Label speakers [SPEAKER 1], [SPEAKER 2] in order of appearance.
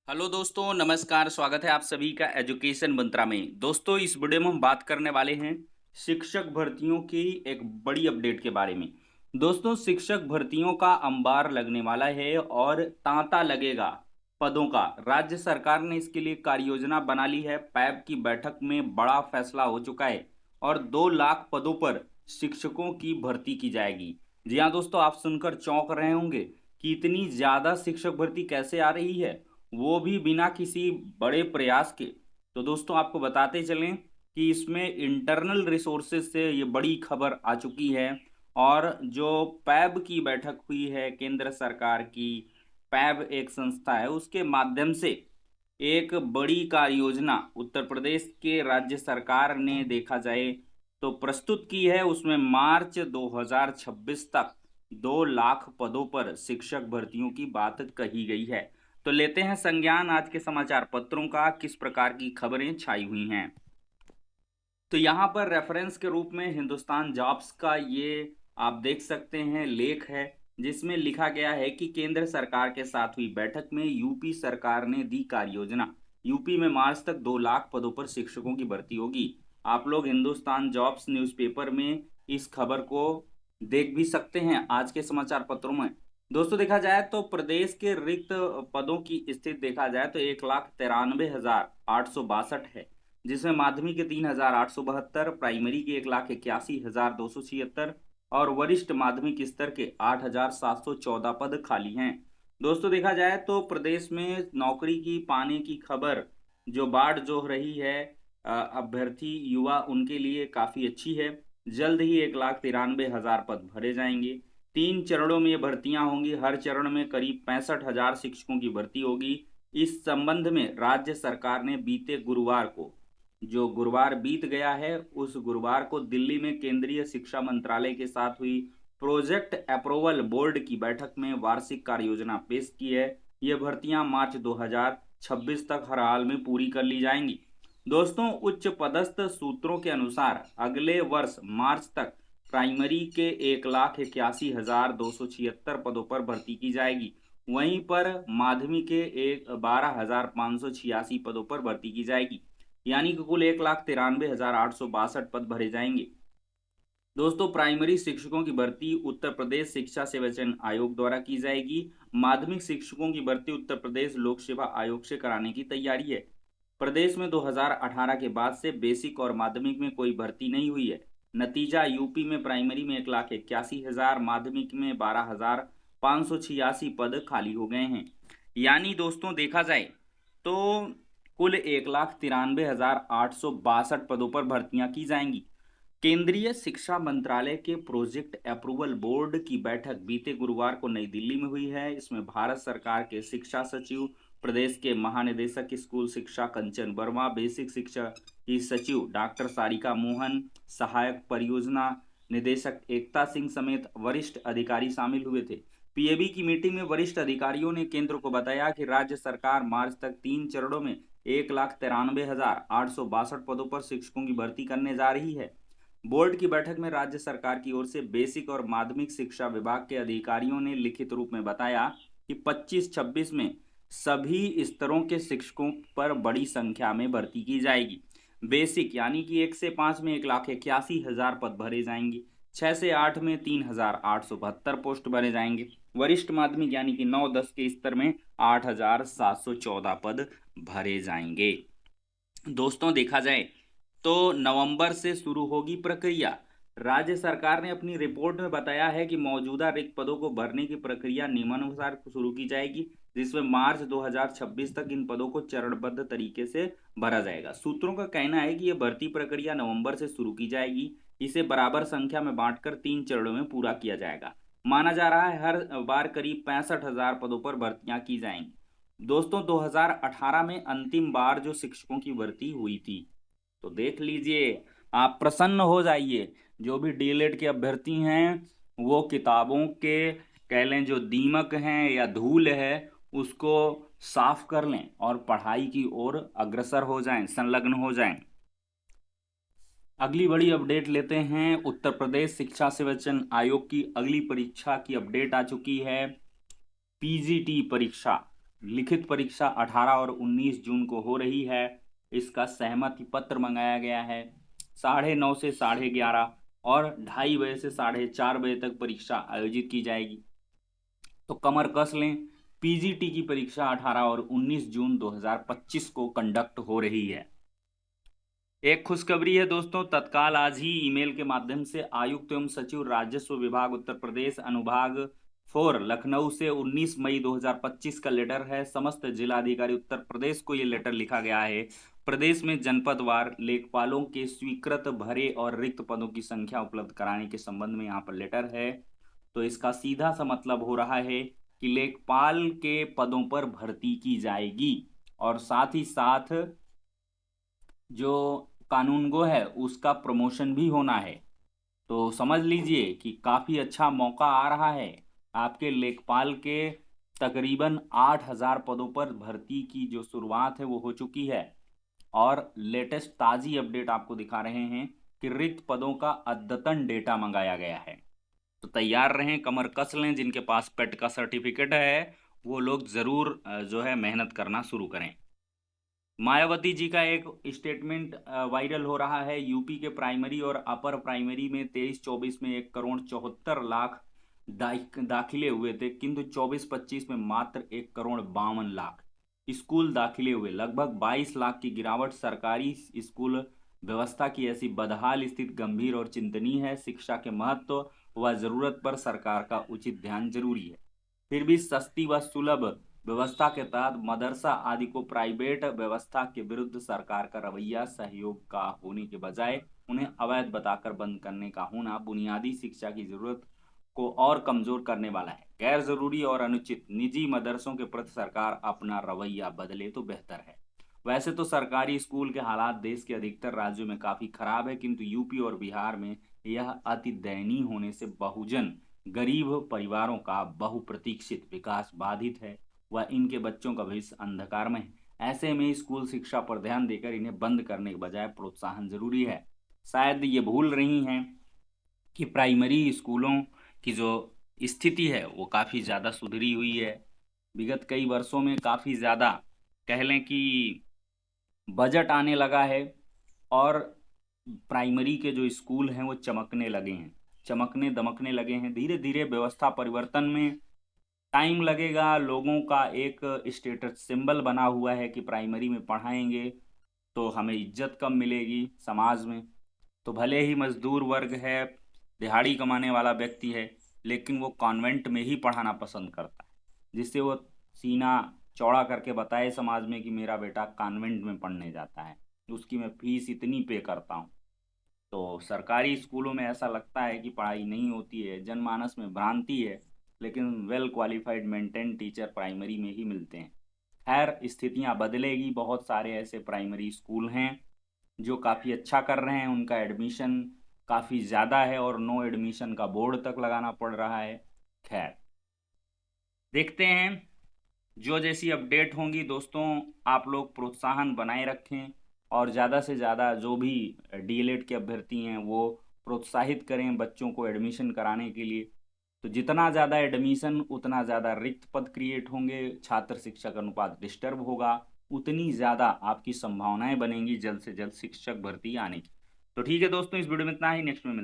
[SPEAKER 1] Hello दोस्तों, नमस्कार। स्वागत है आप सभी का एजुकेशन मंत्रा में। दोस्तों, इस वीडियो में हम बात करने वाले हैं शिक्षक भर्तियों की एक बड़ी अपडेट के बारे में। दोस्तों, शिक्षक भर्तियों का अंबार लगने वाला है और तांता लगेगा पदों का। राज्य सरकार ने इसके लिए कार्य योजना बना ली है। पैब की बैठक में बड़ा फैसला हो चुका है और 2 लाख पदों पर शिक्षकों की भर्ती की जाएगी। जी हाँ दोस्तों, आप सुनकर चौंक रहे होंगे कि इतनी ज्यादा शिक्षक भर्ती कैसे आ रही है, वो भी बिना किसी बड़े प्रयास के। तो दोस्तों, आपको बताते चलें कि इसमें इंटरनल रिसोर्सेज से ये बड़ी खबर आ चुकी है। और जो पैब की बैठक हुई है केंद्र सरकार की, पैब एक संस्था है, उसके माध्यम से एक बड़ी कार्य योजना उत्तर प्रदेश के राज्य सरकार ने देखा जाए तो प्रस्तुत की है। उसमें मार्च 2026 तक 2 लाख पदों पर शिक्षक भर्तियों की बात कही गई है। तो लेते हैं संज्ञान आज के समाचार पत्रों का, किस प्रकार की खबरें छाई हुई हैं। तो यहाँ पर रेफरेंस के रूप में हिंदुस्तान जॉब्स का ये आप देख सकते हैं लेख है, जिसमें लिखा गया है कि केंद्र सरकार के साथ हुई बैठक में यूपी सरकार ने दी कार्य योजना। यूपी में मार्च तक 2 लाख पदों पर शिक्षकों की भर्ती होगी। आप लोग हिंदुस्तान जॉब्स न्यूज़पेपर में इस खबर को देख भी सकते हैं आज के समाचार पत्रों में। दोस्तों, देखा जाए तो प्रदेश के रिक्त पदों की स्थिति देखा जाए तो 1,93,862 है, जिसमें माध्यमिक के 3,872, प्राइमरी के 1,81,276 और वरिष्ठ माध्यमिक स्तर के 8,714 पद खाली हैं। दोस्तों, देखा जाए तो प्रदेश में नौकरी की पाने की खबर जो बाढ़ जो रही है अभ्यर्थी युवा उनके लिए काफी अच्छी है। जल्द ही 1,93,000 पद भरे जाएंगे। 3 चरणों में ये भर्तियां होंगी। हर चरण में करीब 65,000 शिक्षकों की भर्ती होगी। इस संबंध में राज्य सरकार ने बीते गुरुवार को, जो गुरुवार बीत गया है, उस गुरुवार को दिल्ली में केंद्रीय शिक्षा मंत्रालय के साथ हुई प्रोजेक्ट अप्रूवल बोर्ड की बैठक में वार्षिक कार्य योजना पेश की है। ये भर्तियां मार्च 2026 तक हर हाल में पूरी कर ली जाएंगी। दोस्तों, उच्च पदस्थ सूत्रों के अनुसार अगले वर्ष मार्च तक प्राइमरी के 1,81,276 पदों पर भर्ती की जाएगी। वहीं पर माध्यमिक के 12,586 पदों पर भर्ती की जाएगी, यानी कि कुल 1,93,862 पद भरे जाएंगे। दोस्तों, प्राइमरी शिक्षकों की भर्ती उत्तर प्रदेश शिक्षा सेवा चयन आयोग द्वारा की जाएगी। माध्यमिक शिक्षकों की भर्ती उत्तर प्रदेश लोक सेवा आयोग से कराने की तैयारी है। प्रदेश में 2018 के बाद से बेसिक और माध्यमिक में कोई भर्ती नहीं हुई है। नतीजा, यूपी में प्राइमरी में 1,81,000, माध्यमिक में 12,586 पद खाली हो गए हैं। यानी दोस्तों, देखा जाए तो कुल 1,93,862 पदों पर भर्तियां की जाएंगी। केंद्रीय शिक्षा मंत्रालय के प्रोजेक्ट अप्रूवल बोर्ड की बैठक बीते गुरुवार को नई दिल्ली में हुई है। इसमें भारत सरकार के शिक्षा सचिव, प्रदेश के महानिदेशक स्कूल शिक्षा कंचन वर्मा, बेसिक शिक्षा की सचिव डॉक्टर सारिका मोहन, सहायक परियोजना निदेशक एकता सिंह समेत वरिष्ठ अधिकारी शामिल हुए थे। पीएबी की मीटिंग में वरिष्ठ अधिकारियों ने केंद्र को बताया कि राज्य सरकार मार्च तक 3 चरणों में 1,93,862 पदों पर शिक्षकों की भर्ती करने जा रही है। बोर्ड की बैठक में राज्य सरकार की ओर से बेसिक और माध्यमिक शिक्षा विभाग के अधिकारियों ने लिखित रूप में बताया कि 25-26 में सभी स्तरों के शिक्षकों पर बड़ी संख्या में भर्ती की जाएगी। बेसिक यानी कि 1 से 5 में 1,81,000 पद भरे जाएंगे। 6 से 8 में 3,872 पोस्ट भरे जाएंगे। वरिष्ठ माध्यमिक यानी कि 9-10 के स्तर में 8,714 पद भरे जाएंगे। दोस्तों, देखा जाए तो नवंबर से शुरू होगी प्रक्रिया। राज्य सरकार ने अपनी रिपोर्ट में बताया है कि मौजूदा रिक्त पदों को भरने की प्रक्रिया नियमानुसार शुरू की जाएगी, जिसमें मार्च 2026 तक इन पदों को चरणबद्ध तरीके से भरा जाएगा। सूत्रों का कहना है कि यह भर्ती प्रक्रिया नवंबर से शुरू की जाएगी। इसे बराबर संख्या में बांटकर 3 चरणों में पूरा किया जाएगा। माना जा रहा है हर बार करीब 65,000 पदों पर भर्तियां की जाएंगी। दोस्तों, 2018 में अंतिम बार जो शिक्षकों की भर्ती हुई थी, तो देख लीजिए, आप प्रसन्न हो जाइए। जो भी डीएलएड के अभ्यर्थी हैं वो किताबों के कह लें जो दीमक हैं या धूल है उसको साफ कर लें और पढ़ाई की ओर अग्रसर हो जाएं, संलग्न हो जाएं। अगली बड़ी अपडेट लेते हैं। उत्तर प्रदेश शिक्षा सेवचयन आयोग की अगली परीक्षा की अपडेट आ चुकी है। पीजीटी परीक्षा लिखित परीक्षा 18 और 19 जून को हो रही है। इसका सहमति पत्र मंगाया गया है। 9:30 से 11:30 और 2:30 से 4:30 तक परीक्षा आयोजित की जाएगी। तो कमर कस लें, पीजीटी की परीक्षा 18 और 19 जून 2025 को कंडक्ट हो रही है। एक खुशखबरी है दोस्तों, तत्काल आज ही ईमेल के माध्यम से आयुक्त एवं सचिव राजस्व विभाग उत्तर प्रदेश अनुभाग 4 लखनऊ से 19 मई 2025 का लेटर है। समस्त जिलाधिकारी उत्तर प्रदेश को ये लेटर लिखा गया है। प्रदेश में जनपदवार लेखपालों के स्वीकृत भरे और रिक्त पदों की संख्या उपलब्ध कराने के संबंध में यहाँ पर लेटर है। तो इसका सीधा सा मतलब हो रहा है कि लेखपाल के पदों पर भर्ती की जाएगी और साथ ही साथ जो कानूनगो है उसका प्रमोशन भी होना है। तो समझ लीजिए कि काफ़ी अच्छा मौका आ रहा है। आपके लेखपाल के तकरीबन 8,000 पदों पर भर्ती की जो शुरुआत है वो हो चुकी है और लेटेस्ट ताज़ी अपडेट आपको दिखा रहे हैं कि रिक्त पदों का अद्यतन डेटा मंगाया गया है। तो तैयार रहें, कमर कस लें। जिनके पास पेट का सर्टिफिकेट है वो लोग ज़रूर जो है मेहनत करना शुरू करें। मायावती जी का एक स्टेटमेंट वायरल हो रहा है। यूपी के प्राइमरी और अपर प्राइमरी में 23-24 में 1,74,00,000 दाखिले हुए थे, किंतु 24-25 में मात्र 1,52,00,000 स्कूल दाखिले हुए। लगभग 22 लाख की गिरावट। सरकारी स्कूल व्यवस्था की ऐसी बदहाल स्थिति गंभीर और चिंतनीय है। शिक्षा के महत्व व जरूरत पर सरकार का उचित ध्यान जरूरी है। फिर भी सस्ती व सुलभ व्यवस्था के तहत मदरसा आदि को प्राइवेट व्यवस्था के विरुद्ध सरकार का रवैया सहयोग का होने के बजाय उन्हें अवैध बताकर बंद करने का होना बुनियादी शिक्षा की जरूरत को और कमजोर करने वाला है। गैर जरूरी और अनुचित निजी मदरसों के प्रति सरकार अपना रवैया बदले तो बेहतर है। वैसे तो सरकारी स्कूल के हालात देश के अधिकतर राज्यों में काफी खराब है, किंतु यूपी और बिहार में यह अति दयनीय होने से बहुजन गरीब परिवारों का बहुप्रतीक्षित विकास बाधित है व इनके बच्चों का भविष्य अंधकार में है। ऐसे में स्कूल शिक्षा पर ध्यान देकर इन्हें बंद करने के बजाय प्रोत्साहन जरूरी है। शायद ये भूल रही हैं कि प्राइमरी स्कूलों की जो स्थिति है वो काफ़ी ज़्यादा सुधरी हुई है। विगत कई वर्षों में काफ़ी ज़्यादा कह लें कि बजट आने लगा है और प्राइमरी के जो स्कूल हैं वो चमकने लगे हैं, चमकने दमकने लगे हैं। धीरे धीरे व्यवस्था परिवर्तन में टाइम लगेगा। लोगों का एक स्टेटस सिंबल बना हुआ है कि प्राइमरी में पढ़ाएंगे तो हमें इज्जत कम मिलेगी समाज में। तो भले ही मजदूर वर्ग है, दिहाड़ी कमाने वाला व्यक्ति है, लेकिन वो कॉन्वेंट में ही पढ़ाना पसंद करता है, जिससे वो सीना चौड़ा करके बताए समाज में कि मेरा बेटा कॉन्वेंट में पढ़ने जाता है, उसकी मैं फीस इतनी पे करता हूँ। तो सरकारी स्कूलों में ऐसा लगता है कि पढ़ाई नहीं होती है, जनमानस में भ्रांति है, लेकिन well qualified maintain teacher primary में ही मिलते हैं। खैर, स्थितियां बदलेगी। बहुत सारे ऐसे प्राइमरी स्कूल हैं जो काफ़ी अच्छा कर रहे हैं, उनका एडमिशन काफ़ी ज़्यादा है और नो एडमिशन का बोर्ड तक लगाना पड़ रहा है। खैर, देखते हैं जो जैसी अपडेट होंगी दोस्तों। आप लोग प्रोत्साहन बनाए रखें और ज़्यादा से ज़्यादा जो भी डीएलएड के अभ्यर्थी हैं वो प्रोत्साहित करें बच्चों को एडमिशन कराने के लिए। तो जितना ज़्यादा एडमिशन उतना ज़्यादा रिक्त पद क्रिएट होंगे, छात्र शिक्षक अनुपात डिस्टर्ब होगा, उतनी ज़्यादा आपकी संभावनाएं बनेंगी जल्द से जल्द शिक्षक भर्ती आने की। तो ठीक है दोस्तों, इस वीडियो में इतना ही। नेक्स्ट में मिलते हैं।